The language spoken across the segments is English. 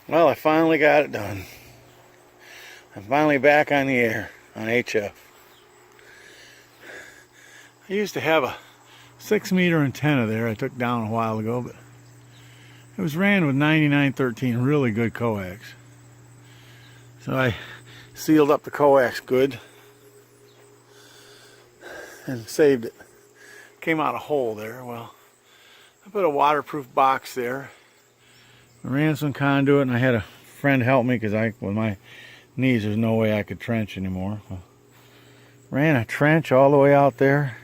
Well, I finally got it done. I'm finally back on the air on HF. I used to have a 6-meter antenna there I took down a while ago, but it was ran with 9913, really good coax. So I sealed up the coax good and saved it. Came out a hole there. Well, I put a waterproof box there. I ran some conduit, and I had a friend help me because with my knees, there's no way I could trench anymore. Well, ran a trench all the way out there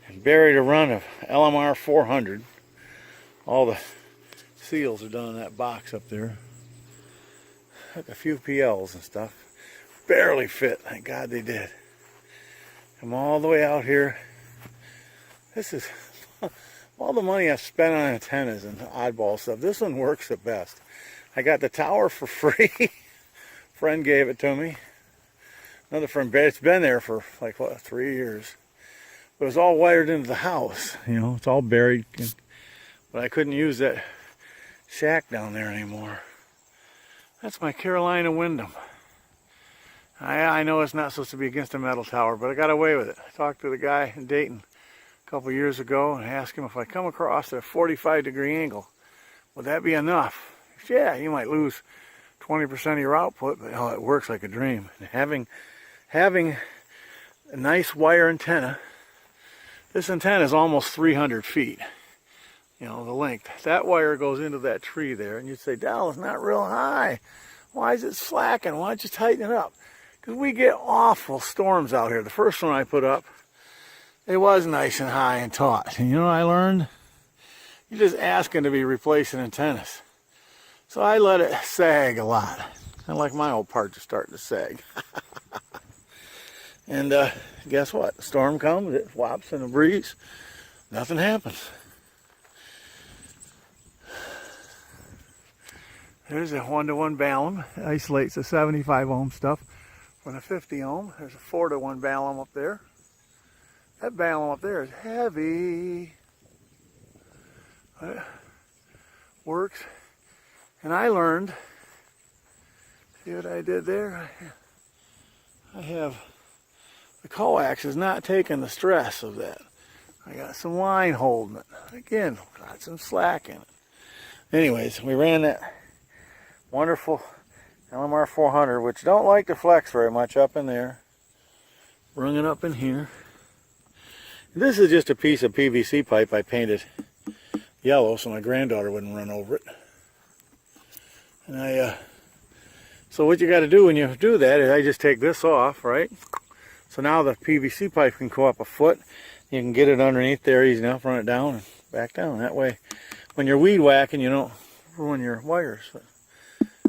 and buried a run of LMR 400. All the seals are done in that box up there. Took a few PLs and stuff. Barely fit. Thank God they did. Come all the way out here. This is all the money I've spent on antennas and oddball stuff. This one works the best. I got the tower for free. Friend gave it to me. Another friend, it's been there for like, what, 3 years. But it was all wired into the house. You know, it's all buried. But I couldn't use that shack down there anymore. That's my Carolina Wyndham. I know it's not supposed to be against a metal tower, but I got away with it. I talked to the guy in Dayton a couple years ago and asked him if I come across at a 45-degree angle, would that be enough? He said, yeah, you might lose 20% of your output, but oh, it works like a dream. And having a nice wire antenna, this antenna is almost 300 feet. You know, the length. That wire goes into that tree there, and you'd say, Dal, it's not real high. Why is it slacking? Why don't you tighten it up? Because we get awful storms out here. The first one I put up, it was nice and high and taut. And you know what I learned? You're just asking to be replacing antennas. So I let it sag a lot. I like my old part to start to sag. And guess what? The storm comes, it flops in a breeze. Nothing happens. There's a 1-to-1 Balun. It isolates the 75 ohm stuff from the 50 ohm. There's a 4-to-1 Balun up there. That Balun up there is heavy. But it works. And I learned, see what I did there? I have, the coax is not taking the stress of that. I got some line holding it. Again, got some slack in it. Anyways, we ran that wonderful LMR 400, which don't like to flex very much up in there. Brung it up in here. This is just a piece of PVC pipe I painted yellow so my granddaughter wouldn't run over it. And so what you got to do when you do that is I just take this off, right? So now the PVC pipe can go up a foot. You can get it underneath there easy enough, run it down and back down. That way, when you're weed whacking, you don't ruin your wires. But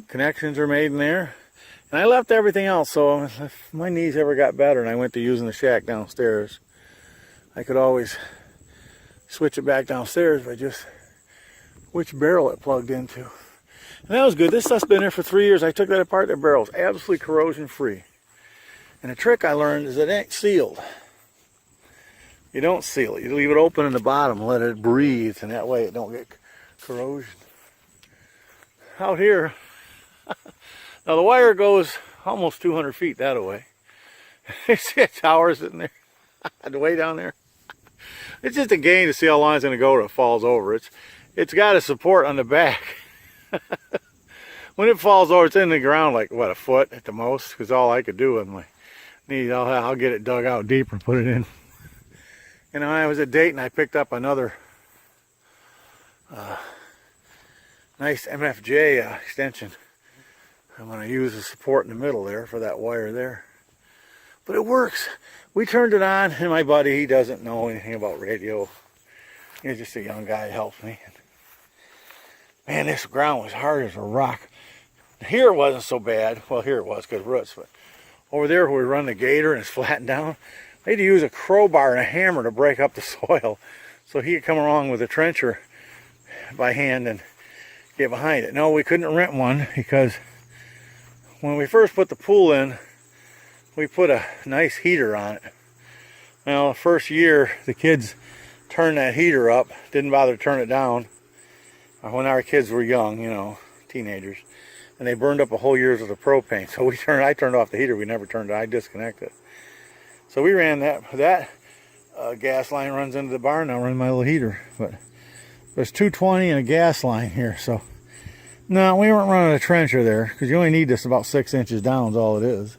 connections are made in there. And I left everything else, so if my knees ever got better and I went to using the shack downstairs, I could always switch it back downstairs by just which barrel it plugged into. And that was good. This stuff's been there for 3 years. I took that apart. The barrel's absolutely corrosion free. And a trick I learned is it ain't sealed. You don't seal it. You leave it open in the bottom, let it breathe, and that way it don't get corrosion. Out here, now the wire goes almost 200 feet that way. You see a tower sitting there, way down there. It's just a game to see how long it's going to go till it falls over. It's got a support on the back. When it falls over, it's in the ground like, what, a foot at the most? Because all I could do with my knees, I'll get it dug out deeper and put it in. And when I was at Dayton, I picked up another nice MFJ extension. I'm going to use the support in the middle there for that wire there. But it works. We turned it on, and my buddy, he doesn't know anything about radio. He's just a young guy who helps me. Man, this ground was hard as a rock. Here it wasn't so bad. Well, here it was because roots. But over there where we run the gator and it's flattened down, I had to use a crowbar and a hammer to break up the soil so he could come along with a trencher by hand and get behind it. No, we couldn't rent one because when we first put the pool in, we put a nice heater on it. Now, the first year, the kids turned that heater up, didn't bother to turn it down. When our kids were young, you know, teenagers, and they burned up a whole year's worth of propane. So I turned off the heater. We never turned it. I disconnected. So we ran that gas line runs into the barn now, running my little heater. But there's 220 and a gas line here. So no, we weren't running a trencher there, because you only need this about 6 inches down is all it is.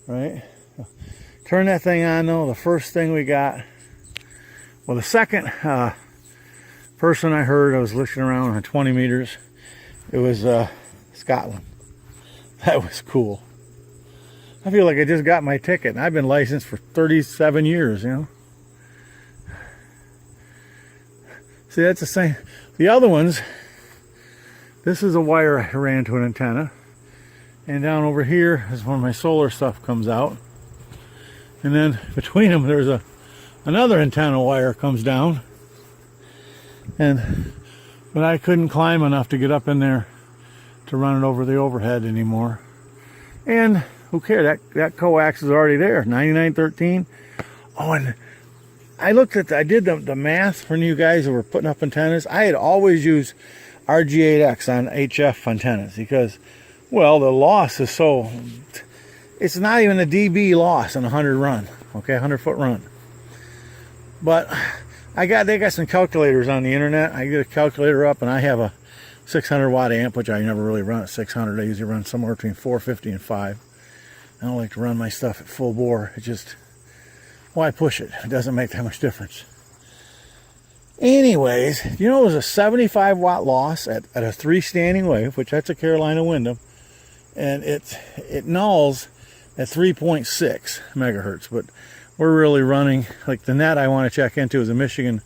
Right? Turn that thing on though. The first thing we got, well, the second person I heard, I was looking around on 20 meters. It was Scotland. That was cool. I feel like I just got my ticket, and I've been licensed for 37 years, you know. See, that's the same. The other ones, this is a wire I ran to an antenna. And down over here is where my solar stuff comes out. And then between them, there's another antenna wire comes down. But I couldn't climb enough to get up in there to run it over the overhead anymore. And who cares? That coax is already there, 9913. Oh, and I did the math for you guys who were putting up antennas. I had always used RG8X on HF antennas because, well, the loss is so, it's not even a dB loss on a 100 run, okay, 100-foot run. But they got some calculators on the internet. I get a calculator up, and I have a 600 watt amp, which I never really run at 600. I usually run somewhere between 450 and 5. I don't like to run my stuff at full bore. It just, why push it? It doesn't make that much difference. Anyways, you know, there's a 75 watt loss at a 3 standing wave, which that's a Carolina Windom, and it nulls at 3.6 megahertz. But we're really running, like the net I want to check into is a Michigan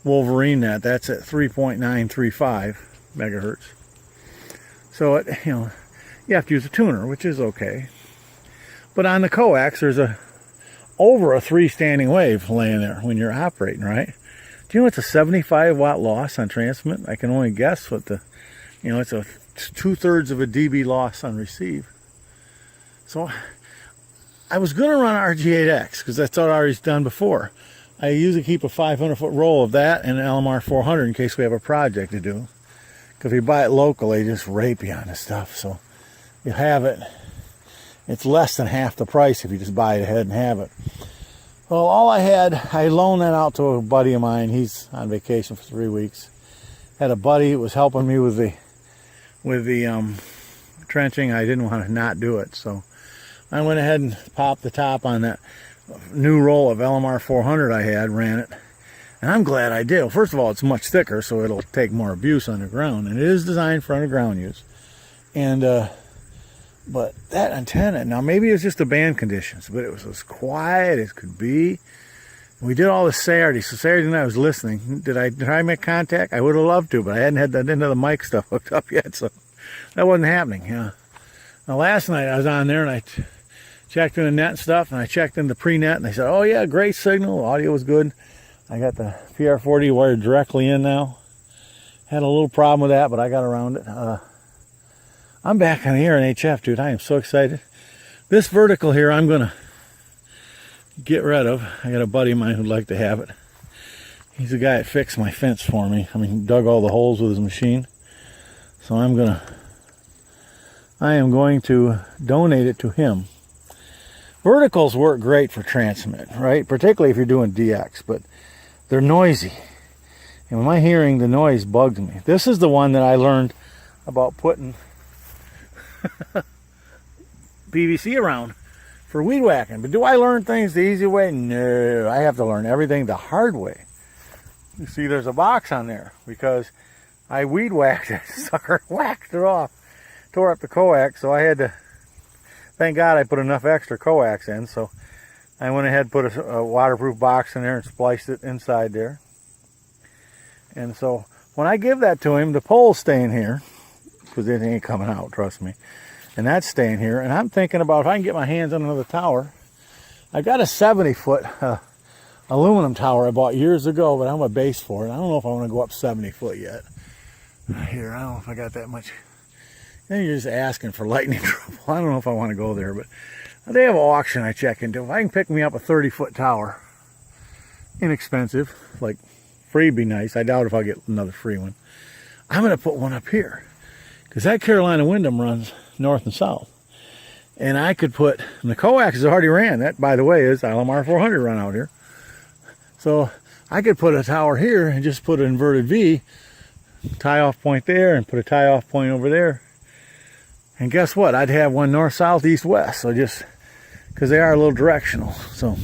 Wolverine net. That's at 3.935 megahertz. So it, you know, you have to use a tuner, which is okay. But on the coax, there's over a 3 standing wave laying there when you're operating, right? Do you know it's a 75 watt loss on transmit? I can only guess what it's a 2/3 of a dB loss on receive. So I was going to run RG8X because that's what I already done before. I usually keep a 500-foot roll of that and an LMR 400 in case we have a project to do. Because if you buy it local, they just rape you on the stuff. So you have it. It's less than half the price if you just buy it ahead and have it. Well, I loaned that out to a buddy of mine. He's on vacation for 3 weeks. Had a buddy that was helping me with the trenching. I didn't want to not do it, so I went ahead and popped the top on that new roll of LMR 400 I had, ran it, and I'm glad I did. Well, first of all, it's much thicker, so it'll take more abuse underground, and it is designed for underground use. And but that antenna, now maybe it was just the band conditions, but it was as quiet as could be. We did all this Saturday, so Saturday night I was listening. Did I make contact? I would have loved to, but I hadn't had that into the mic stuff hooked up yet, so that wasn't happening. Yeah. Now last night I was on there and I checked in the net and stuff, and I checked in the pre-net, and they said, oh yeah, great signal, audio was good. I got the PR40 wired directly in now. Had a little problem with that, but I got around it. I'm back on the air in HF, dude. I am so excited. This vertical here, I'm going to get rid of. I got a buddy of mine who'd like to have it. He's the guy that fixed my fence for me. I mean, dug all the holes with his machine. So I am going to donate it to him. Verticals work great for transmit, right? Particularly if you're doing DX, but they're noisy. And with my hearing, the noise bugs me. This is the one that I learned about putting PVC around for weed whacking. But do I learn things the easy way? No, I have to learn everything the hard way. You see there's a box on there because I weed whacked that sucker, whacked it off, tore up the coax, so I had to, thank God I put enough extra coax in, so I went ahead and put a waterproof box in there and spliced it inside there. And so when I give that to him, the pole's staying here, because it ain't coming out, trust me. And that's staying here. And I'm thinking about if I can get my hands on another tower. I got a 70-foot aluminum tower I bought years ago, but I'm a base for it. I don't know if I want to go up 70 foot yet. Here, I don't know if I got that much. Then you're just asking for lightning trouble. I don't know if I want to go there, but they have an auction I check into. If I can pick me up a 30-foot tower, inexpensive, like free would be nice. I doubt if I'll get another free one. I'm going to put one up here. because that Carolina Windham runs north and south. And I could put, and the coax is already ran. That, by the way, is Alamar 400 run out here. So I could put a tower here and just put an inverted V, tie off point there, and put a tie off point over there. And guess what? I'd have one north, south, east, west. So just, because they are a little directional. So,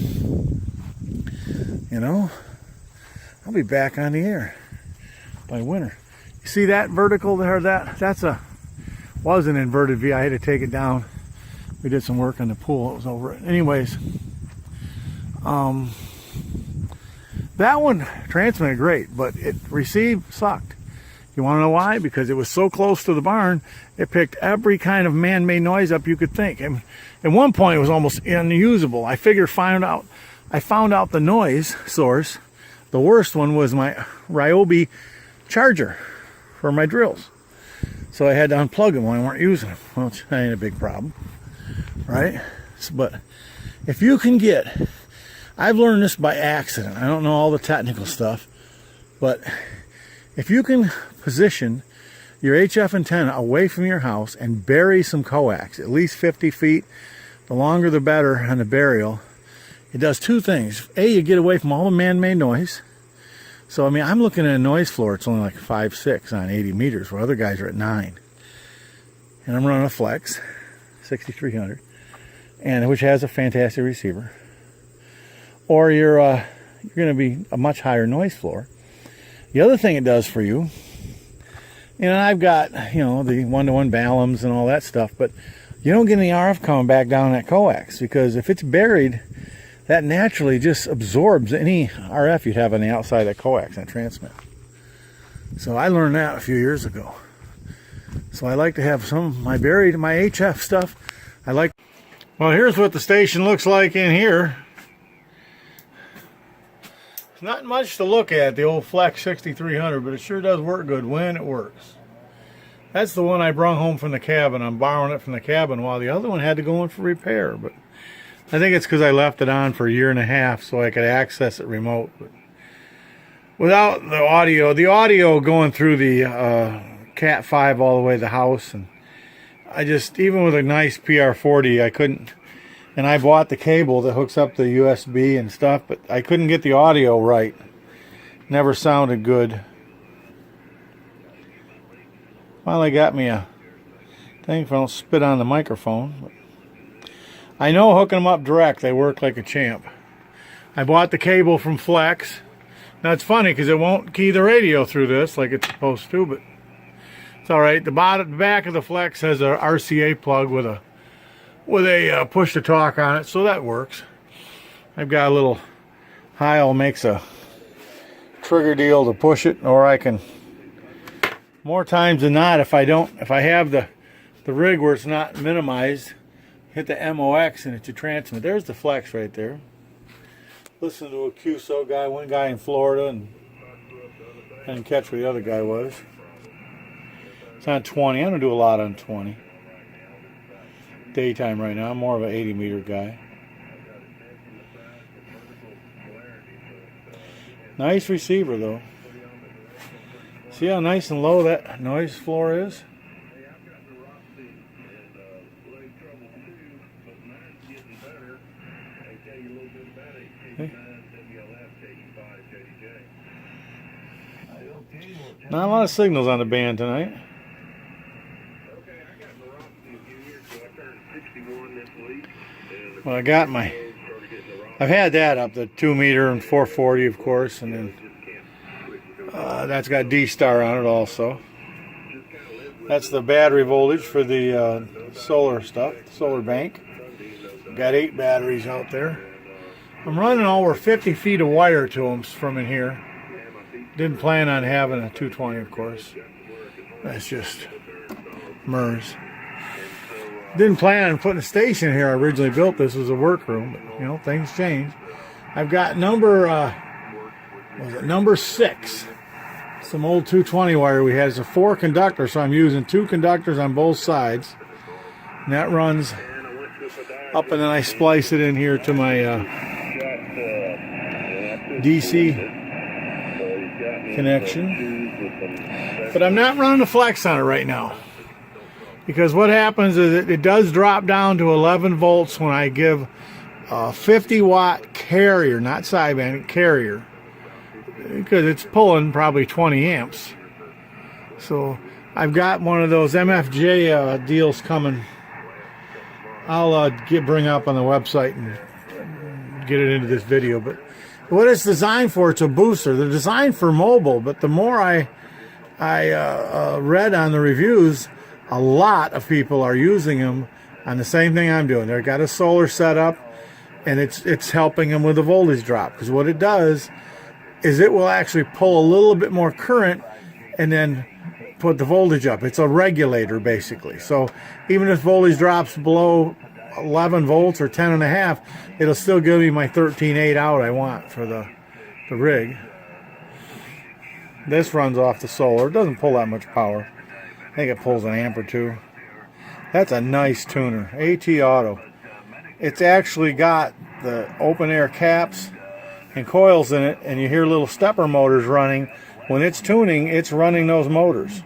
you know, I'll be back on the air by winter. You see that vertical there? That's was an inverted V. I had to take it down. We did some work on the pool. It was over it. Anyways, that one transmitted great, but it received sucked. You want to know why? Because it was so close to the barn, it picked every kind of man-made noise up you could think. And at one point, it was almost unusable. I found out the noise source. The worst one was my Ryobi charger for my drills. So I had to unplug them when I weren't using them. Well, that ain't a big problem, right? But if you can get, I've learned this by accident. I don't know all the technical stuff, but if you can position your HF antenna away from your house and bury some coax, at least 50 feet, the longer the better on the burial, it does two things. A, you get away from all the man-made noise. So, I mean, I'm looking at a noise floor. It's only like 5.6 on 80 meters, where other guys are at 9. And I'm running a Flex 6300, and which has a fantastic receiver. Or you're going to be a much higher noise floor. The other thing it does for you, and I've got, you know, the one-to-one Ballams and all that stuff, but you don't get any RF coming back down that coax, because if it's buried, that naturally just absorbs any RF you'd have on the outside of that coax and transmit. So I learned that a few years ago. So I like to have some of my buried, my HF stuff. Well, here's what the station looks like in here. Not much to look at, the old Flex 6300, but it sure does work good when it works. That's the one I brought home from the cabin. I'm borrowing it from the cabin while the other one had to go in for repair. But I think it's because I left it on for a year and a half so I could access it remote. But without the audio going through the Cat 5 all the way to the house, and I just, even with a nice PR40, I couldn't. And I bought the cable that hooks up the USB and stuff, but I couldn't get the audio right. Never sounded good. Finally got me a thing if I don't spit on the microphone. But I know hooking them up direct, they work like a champ. I bought the cable from Flex. Now it's funny because it won't key the radio through this like it's supposed to, but it's alright. The back of the Flex has a RCA plug with a push to talk on it, so that works. I've got a little Heil makes a trigger deal to push it, or I can, more times than not, if I have the rig where it's not minimized, hit the MOX and it should transmit. There's the Flex right there. Listen to a QSO guy, one guy in Florida, and I didn't catch where the other guy was. It's on 20. I'm gonna do a lot on 20. Daytime right now. I'm more of an 80 meter guy. Nice receiver though. See how nice and low that noise floor is? Okay. Not a lot of signals on the band tonight. Well, I've had that up, the 2 meter and 440, of course, and then that's got D-Star on it also. That's the battery voltage for the solar stuff, solar bank. Got 8 batteries out there. I'm running over 50 feet of wire to them from in here. Didn't plan on having a 220, of course. That's just MERS. Didn't plan on putting a station here. I originally built this as a workroom, but you know, things change. I've got number 6. Some old 220 wire we had. It's a 4 conductor, so I'm using 2 conductors on both sides. And that runs up, and then I splice it in here to my DC connection. But I'm not running a Flex on it right now. Because what happens is it does drop down to 11 volts when I give a 50 watt carrier, not sideband, carrier, because it's pulling probably 20 amps. So I've got one of those MFJ deals coming. I'll bring up on the website and get it into this video. But what it's designed for, it's a booster. They're designed for mobile, but the more I read on the reviews, a lot of people are using them on the same thing I'm doing. They've got a solar setup, and it's helping them with the voltage drop. Because what it does is it will actually pull a little bit more current and then put the voltage up. It's a regulator, basically. So even if voltage drops below 11 volts or 10 and a half, it'll still give me my 13.8 out I want for the rig. This runs off the solar. It doesn't pull that much power. I think it pulls an amp or two. That's a nice tuner. AT Auto. It's actually got the open air caps and coils in it, and you hear little stepper motors running. When it's tuning, it's running those motors.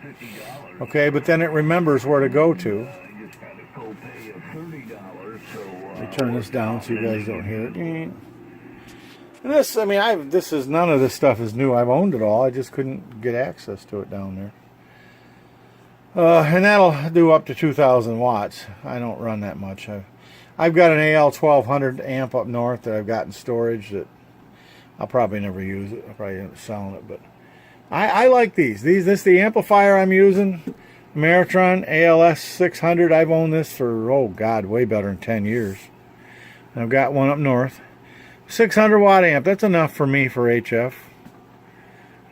Okay, but then it remembers where to go to. Let me turn this down so you guys don't hear it. And this, I mean, none of this stuff is new. I've owned it all. I just couldn't get access to it down there. And that'll do up to 2,000 watts. I don't run that much. I've got an AL 1200 amp up north that I've got in storage that I'll probably never use it. I'll probably end up selling it. But I like these. This the amplifier I'm using. Meritron ALS 600. I've owned this for, oh God, way better than 10 years. And I've got one up north. 600 watt amp. That's enough for me for HF.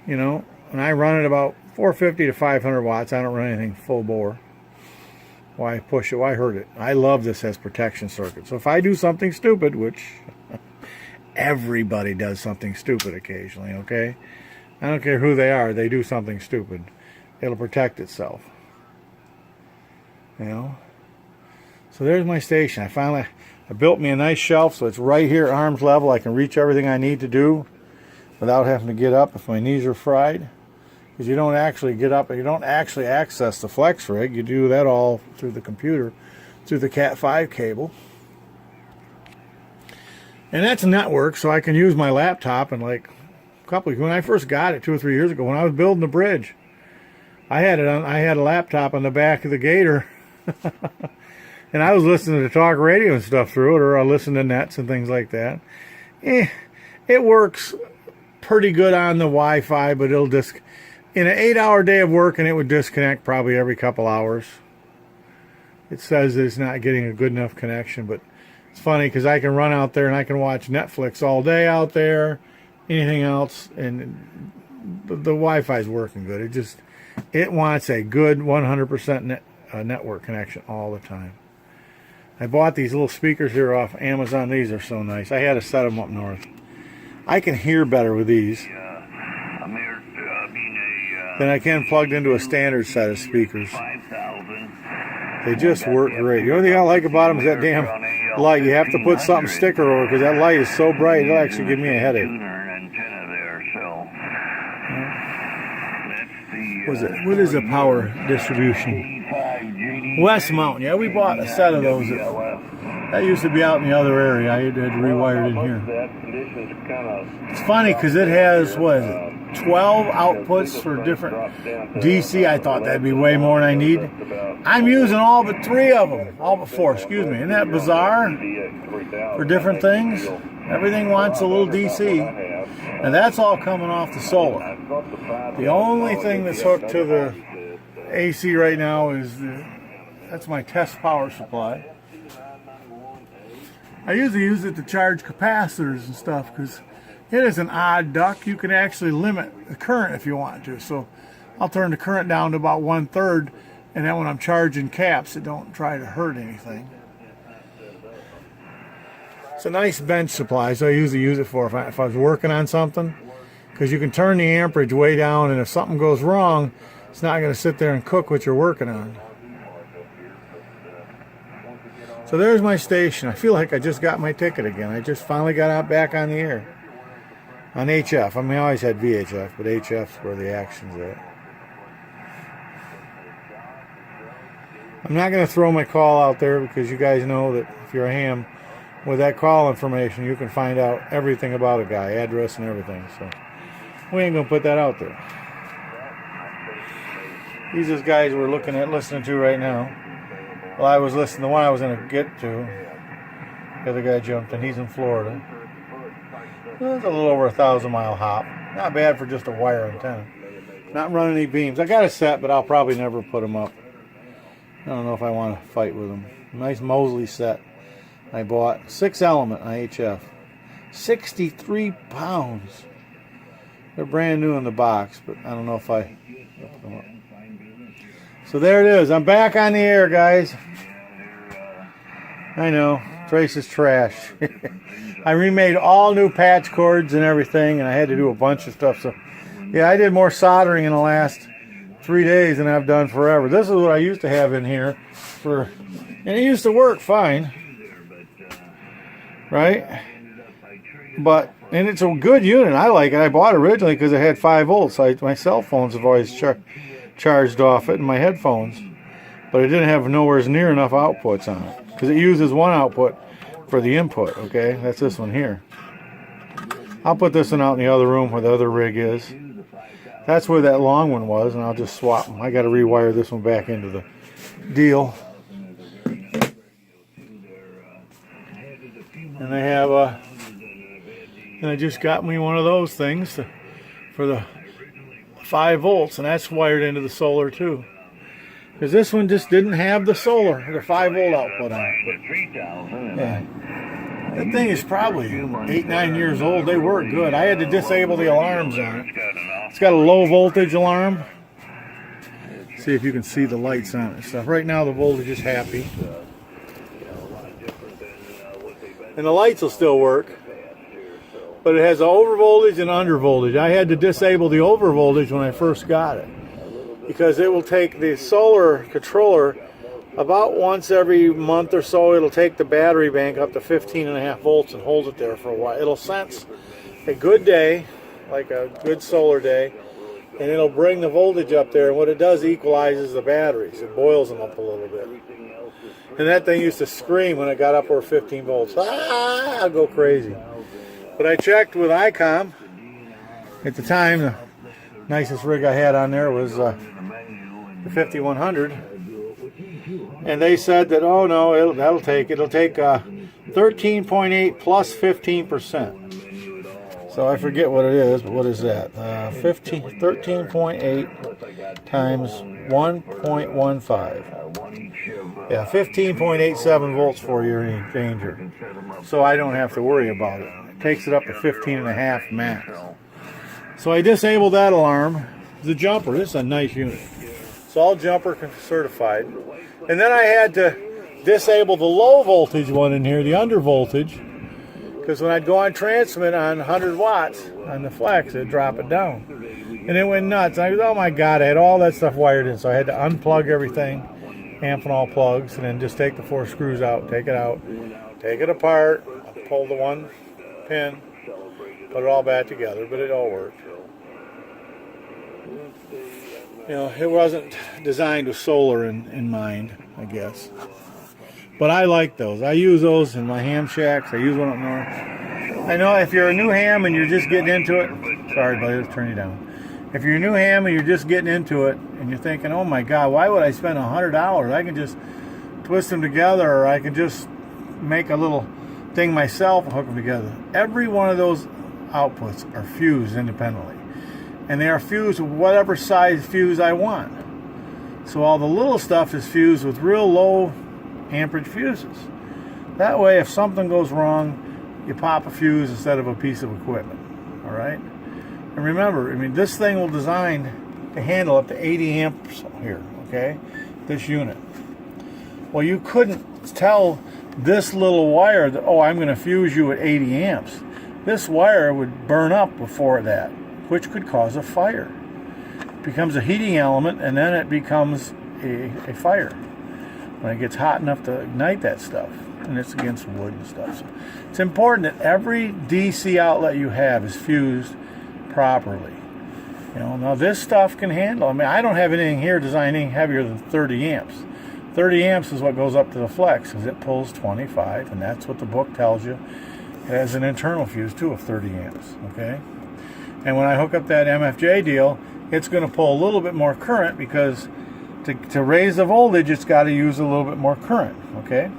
You know, and I run it about 450 to 500 watts. I don't run anything full bore. Why push it? Why hurt it? I love this as protection circuit. So if I do something stupid, which everybody does something stupid occasionally, okay? I don't care who they are. They do something stupid. It'll protect itself. You know? So there's my station. I built me a nice shelf so it's right here at arm's level. I can reach everything I need to do without having to get up if my knees are fried. Because you don't actually get up and you don't actually access the flex rig. You do that all through the computer, through the Cat5 cable. And that's a network, so I can use my laptop. And like a couple, when I first got it 2 or 3 years ago, when I was building the bridge, I had a laptop on the back of the Gator, and I was listening to talk radio and stuff through it, or I listened to nets and things like that. It works pretty good on the Wi-Fi, but it'll in an 8-hour day of work, and it would disconnect probably every couple hours. It says that it's not getting a good enough connection, but it's funny because I can run out there and I can watch Netflix all day out there, anything else, and the Wi-Fi is working good. It wants a good 100% network connection all the time. I bought these little speakers here off Amazon. These are so nice. I had to set them up north. I can hear better with these than I can plugged into a standard set of speakers. They just work great. The only thing I like about them is that damn light. You have to put something sticker over because that light is so bright it'll actually give me a headache. What is a power distribution? West Mountain. Yeah, we bought a set of those. That used to be out in the other area. I had rewired in here. It's funny because it has, what is it, 12 outputs for different DC. I thought that'd be way more than I need. I'm using all but 3 of them. All but 4, excuse me. Isn't that bizarre? For different things. Everything wants a little DC. And that's all coming off the solar. The only thing that's hooked to the AC right now is that's my test power supply. I usually use it to charge capacitors and stuff because it is an odd duct. You can actually limit the current if you want to. So I'll turn the current down to about 1/3, and then when I'm charging caps, it don't try to hurt anything. It's a nice bench supply, so I usually use it for if I was working on something, because you can turn the amperage way down, and if something goes wrong, it's not going to sit there and cook what you're working on. So there's my station. I feel like I just got my ticket again. I just finally got out back on the air. On HF. I mean, I always had VHF, but HF's where the action's at. I'm not going to throw my call out there because you guys know that if you're a ham, with that call information, you can find out everything about a guy, address and everything. So we ain't going to put that out there. These are guys we're listening to right now. Well, I was listening. The one I was going to get to, the other guy jumped in. He's in Florida. It's a little over 1,000-mile hop. Not bad for just a wire antenna. Not running any beams. I got a set, but I'll probably never put them up. I don't know if I want to fight with them. Nice Mosley set I bought. 6-element IHF. 63 pounds. They're brand new in the box, but I don't know if I put them up. So there it is. I'm back on the air, guys. I know. Trace is trash. I remade all new patch cords and everything, and I had to do a bunch of stuff. So, yeah, I did more soldering in the last 3 days than I've done forever. This is what I used to have in here and it used to work fine, right? And it's a good unit. I like it. I bought it originally because it had 5 volts. My cell phones have always charged off it, and my headphones, but it didn't have nowhere near enough outputs on it because it uses one output for the input. Okay, that's this one here. I'll put this one out in the other room where the other rig is. That's where that long one was, and I'll just swap them. I got to rewire this one back into the deal. And I just got me one of those things for the 5 volts, and that's wired into the solar too. Because this one just didn't have the 5-volt output on it. But, yeah. That thing is probably 8-9 years old. They work good. I had to disable the alarms on it. It's got a low voltage alarm. See if you can see the lights on it. Stuff. Right now the voltage is happy. And the lights will still work. But it has over voltage and under voltage. I had to disable the over voltage when I first got it, because it will take the solar controller about once every month or so. It'll take the battery bank up to 15.5 volts and hold it there for a while. It'll sense a good day, like a good solar day, and it'll bring the voltage up there. And what it does, equalizes the batteries. It boils them up a little bit. And that thing used to scream when it got up over 15 volts. I'll go crazy. But I checked with ICOM. At the time, the nicest rig I had on there was the 5100. And they said that, oh no, it'll take 13.8 plus 15%. So I forget what it is, but what is that? 13.8 times 1.15. Yeah, 15.87 volts for your danger. So I don't have to worry about it. It takes it up to 15.5 max. So I disabled that alarm. The jumper, this is a nice unit. It's all jumper certified. And then I had to disable the low voltage one in here, the under voltage, because when I'd go on transmit on 100 watts on the flex, it'd drop it down. And it went nuts. I was, oh my God, I had all that stuff wired in, so I had to unplug everything, Amphenol plugs, and then just take the 4 screws out, take it out, take it apart, pull the one pin, put it all back together, but it all worked. You know, it wasn't designed with solar in mind, I guess. But I like those. I use those in my ham shacks. I use one up north. I know if you're a new ham and you're just getting into it, sorry buddy, let's turn you down. If you're a new ham and you're just getting into it and you're thinking, oh my God, why would I spend $100? I can just twist them together, or I can just make a little thing myself and hook them together. Every one of those outputs are fused independently. And they are fused with whatever size fuse I want. So all the little stuff is fused with real low amperage fuses. That way, if something goes wrong, you pop a fuse instead of a piece of equipment. All right? And remember, I mean, this thing will design to handle up to 80 amps here, okay? This unit. Well, you couldn't tell this little wire that, oh, I'm going to fuse you at 80 amps. This wire would burn up before that, which could cause a fire. It becomes a heating element, and then it becomes a fire when it gets hot enough to ignite that stuff, and it's against wood and stuff. So it's important that every DC outlet you have is fused properly. You know, now this stuff can handle, I mean, I don't have anything here designed any heavier than 30 amps. 30 amps is what goes up to the flex because it pulls 25, and that's what the book tells you. It has an internal fuse too of 30 amps, okay? And when I hook up that MFJ deal, it's going to pull a little bit more current because to raise the voltage, it's got to use a little bit more current, okay?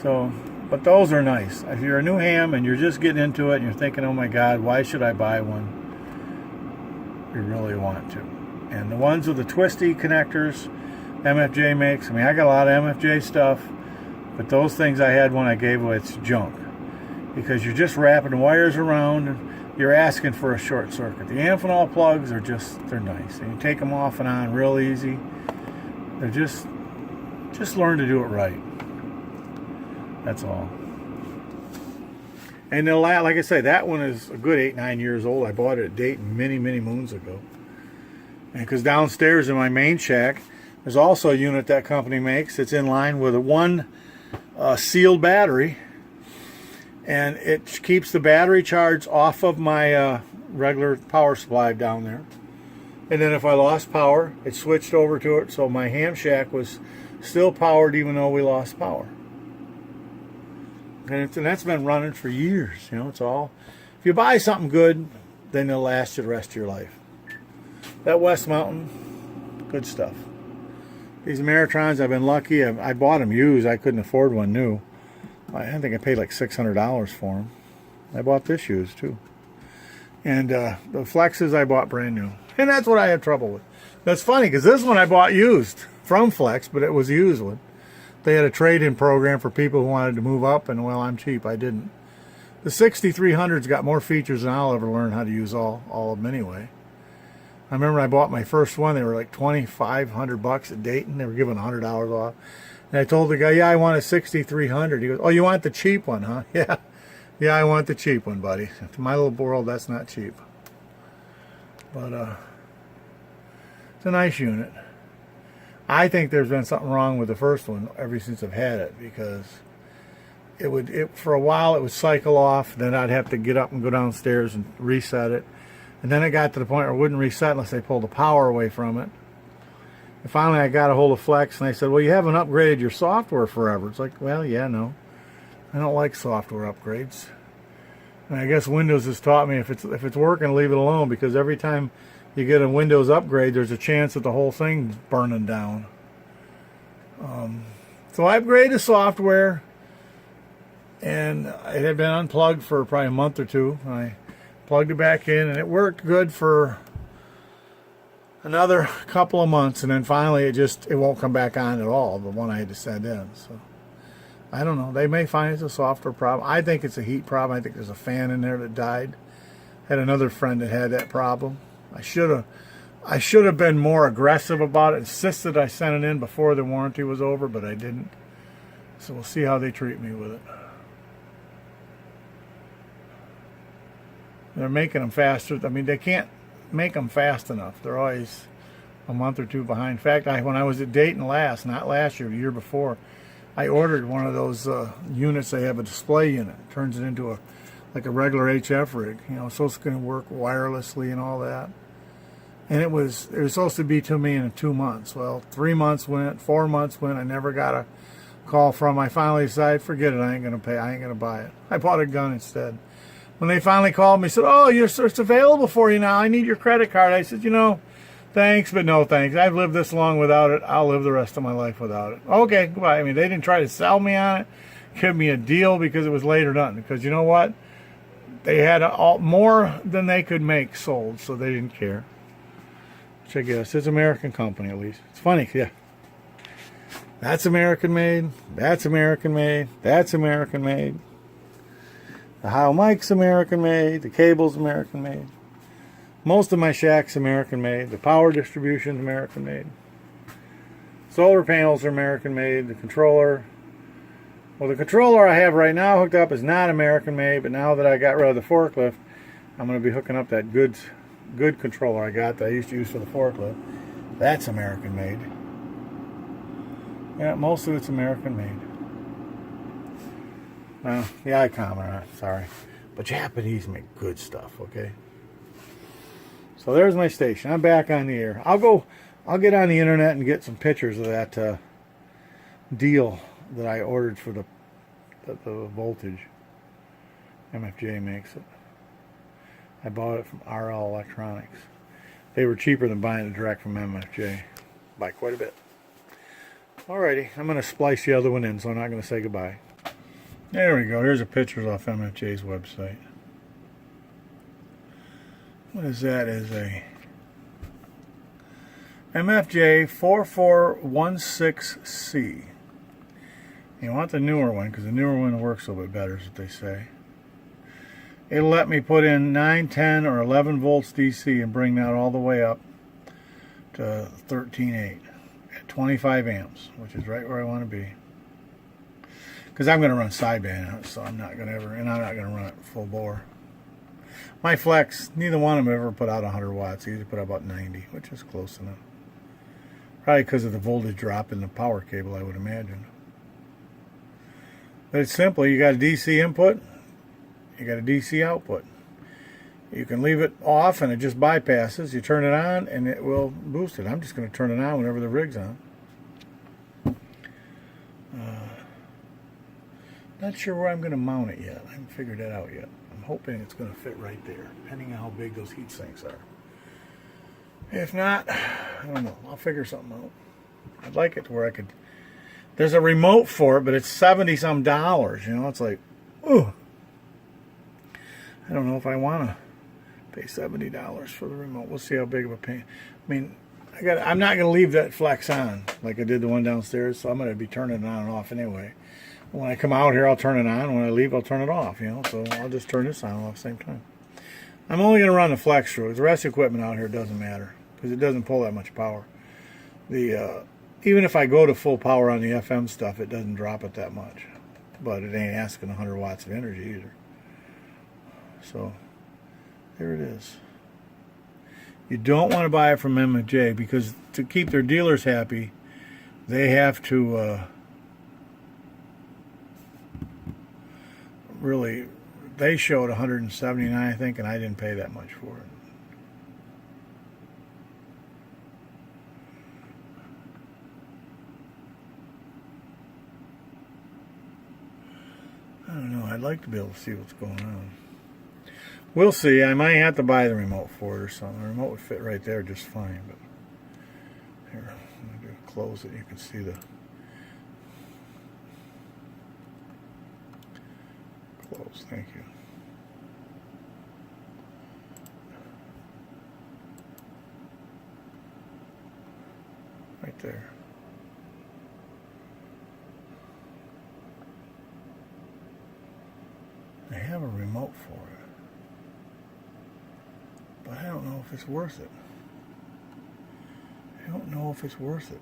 So, but those are nice. If you're a new ham and you're just getting into it and you're thinking, oh my God, why should I buy one? You really want to. And the ones with the twisty connectors, MFJ makes, I mean, I got a lot of MFJ stuff, but those things I had when I gave away, it's junk. Because you're just wrapping wires around and you're asking for a short circuit. The Amphenol plugs are just, they're nice. And you take them off and on real easy. They're just learn to do it right. That's all. And like I say, that one is a good 8-9 years old. I bought it at Dayton many moons ago. And because downstairs in my main shack, there's also a unit that company makes. It's in line with a one sealed battery. And it keeps the battery charge off of my regular power supply down there. And then if I lost power, it switched over to it. So my ham shack was still powered even though we lost power. And that's been running for years. You know, it's all. If you buy something good, then it'll last you the rest of your life. That West Mountain, good stuff. These Ameritrons, I've been lucky. I bought them used. I couldn't afford one new. I think I paid like $600 for them. I bought this used too. And the Flexes I bought brand new. And that's what I had trouble with. That's funny because this one I bought used from Flex, but it was a used one. They had a trade-in program for people who wanted to move up, and well, I'm cheap. I didn't. The 6300's got more features than I'll ever learn how to use all of them anyway. I remember I bought my first one. They were like $2,500 at Dayton. They were giving $100 off. And I told the guy, yeah, I want a 6300. He goes, oh, you want the cheap one, huh? Yeah. Yeah, I want the cheap one, buddy. To my little world, that's not cheap. But it's a nice unit. I think there's been something wrong with the first one ever since I've had it, because for a while it would cycle off, then I'd have to get up and go downstairs and reset it. And then it got to the point where it wouldn't reset unless they pulled the power away from it. And finally I got a hold of Flex and they said, well, you haven't upgraded your software forever. It's like, well, yeah, no. I don't like software upgrades. And I guess Windows has taught me if it's working, leave it alone, because every time you get a Windows upgrade, there's a chance that the whole thing's burning down. So I upgraded the software, and it had been unplugged for probably a month or two. I plugged it back in, and it worked good for another couple of months, and then finally it won't come back on at all, the one I had to send in. So I don't know. They may find it's a software problem. I think it's a heat problem. I think there's a fan in there that died. Had another friend that had that problem. I should have been more aggressive about it. Insisted I sent it in before the warranty was over, but I didn't. So we'll see how they treat me with it. They're making them faster. I mean, they can't make them fast enough. They're always a month or two behind. In fact, when I was at Dayton not last year, the year before, I ordered one of those units. They have a display unit. It turns it into like a regular HF rig. You know, so it's going to work wirelessly and all that. And it was supposed to be to me in 2 months. Well, 3 months went, 4 months went. I never got a call from. I finally decided, forget it. I ain't going to pay. I ain't going to buy it. I bought a gun instead. When they finally called me, said, oh, it's available for you now. I need your credit card. I said, thanks, but no thanks. I've lived this long without it. I'll live the rest of my life without it. Okay, goodbye. I mean, they didn't try to sell me on it, give me a deal, because it was later done. Because you know what? They had more than they could make sold, so they didn't care. Which I guess it's an American company, at least. It's funny, yeah. That's American made. That's American made. That's American made. The Heil mic's American made. The cable's American made. Most of my shack's American made. The power distribution's American made. Solar panels are American made. The controller. Well, the controller I have right now hooked up is not American made, but now that I got rid of the forklift, I'm going to be hooking up that good controller I got that I used to use for the forklift. That's American made. Yeah, most of it's American made. Well, the Icom, sorry. But Japanese make good stuff, okay? So there's my station. I'm back on the air. I'll I'll get on the internet and get some pictures of that deal that I ordered for the voltage. MFJ makes it. I bought it from RL Electronics. They were cheaper than buying it direct from MFJ by quite a bit. Alrighty, I'm going to splice the other one in, so I'm not going to say goodbye. There we go. Here's a picture off MFJ's website. What is that? Is a MFJ 4416C. You want the newer one because the newer one works a little bit better, is what they say. It'll let me put in 9, 10, or 11 volts DC and bring that all the way up to 13.8 at 25 amps, which is right where I want to be. Because I'm going to run sideband, so I'm not going to ever, and I'm not going to run it full bore. My Flex, neither one of them ever put out 100 watts. They usually put out about 90, which is close enough. Probably because of the voltage drop in the power cable, I would imagine. But it's simple. You got a DC input, you got a DC output. You can leave it off and it just bypasses. You turn it on and it will boost it. I'm just going to turn it on whenever the rig's on. Not sure where I'm going to mount it yet. I haven't figured that out yet. I'm hoping it's going to fit right there, depending on how big those heat sinks are. If not, I don't know. I'll figure something out. I'd like it to where I could... There's a remote for it, but it's $70-some. You know, it's like, ooh. I don't know if I want to pay $70 for the remote. We'll see how big of a pain. I mean, I'm not going to leave that Flex on like I did the one downstairs, so I'm going to be turning it on and off anyway. When I come out here, I'll turn it on. When I leave, I'll turn it off, you know. So I'll just turn this on and off at the same time. I'm only going to run the Flex through. The rest of the equipment out here doesn't matter because it doesn't pull that much power. Even if I go to full power on the FM stuff, it doesn't drop it that much. But it ain't asking 100 watts of energy either. So there it is. You don't want to buy it from MFJ because to keep their dealers happy, they have to... really, they showed 179, I think, and I didn't pay that much for it. I don't know. I'd like to be able to see what's going on. We'll see. I might have to buy the remote for it or something. The remote would fit right there just fine. But here, I'm going to close it. You can see the... Close. Thank you. Right there. They have a remote for it, but I don't know if it's worth it. I don't know if it's worth it.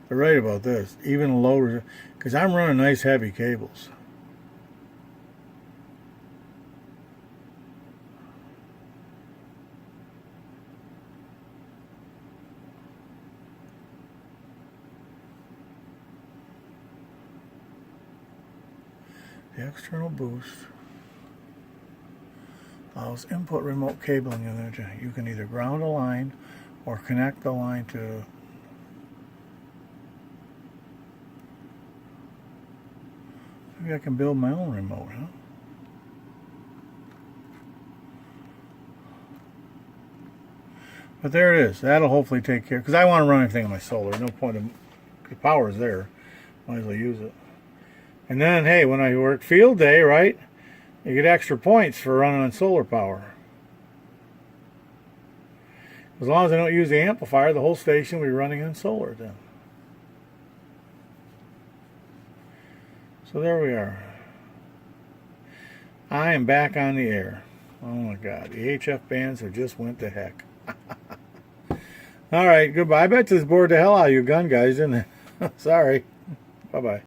They're right about this. Even lower, because I'm running nice heavy cables. The external boost allows input remote cabling in there. You can either ground a line or connect the line to... Maybe I can build my own remote, huh? But there it is. That'll hopefully take care, because I want to run everything on my solar. No point in, the power's there. Might as well use it. And then, hey, when I work field day, right, you get extra points for running on solar power. As long as I don't use the amplifier, the whole station will be running on solar then. So there we are. I am back on the air. Oh my God, the HF bands have just went to heck. All right, goodbye. I bet this bored the hell out of you gun guys, didn't it? Sorry. Bye-bye.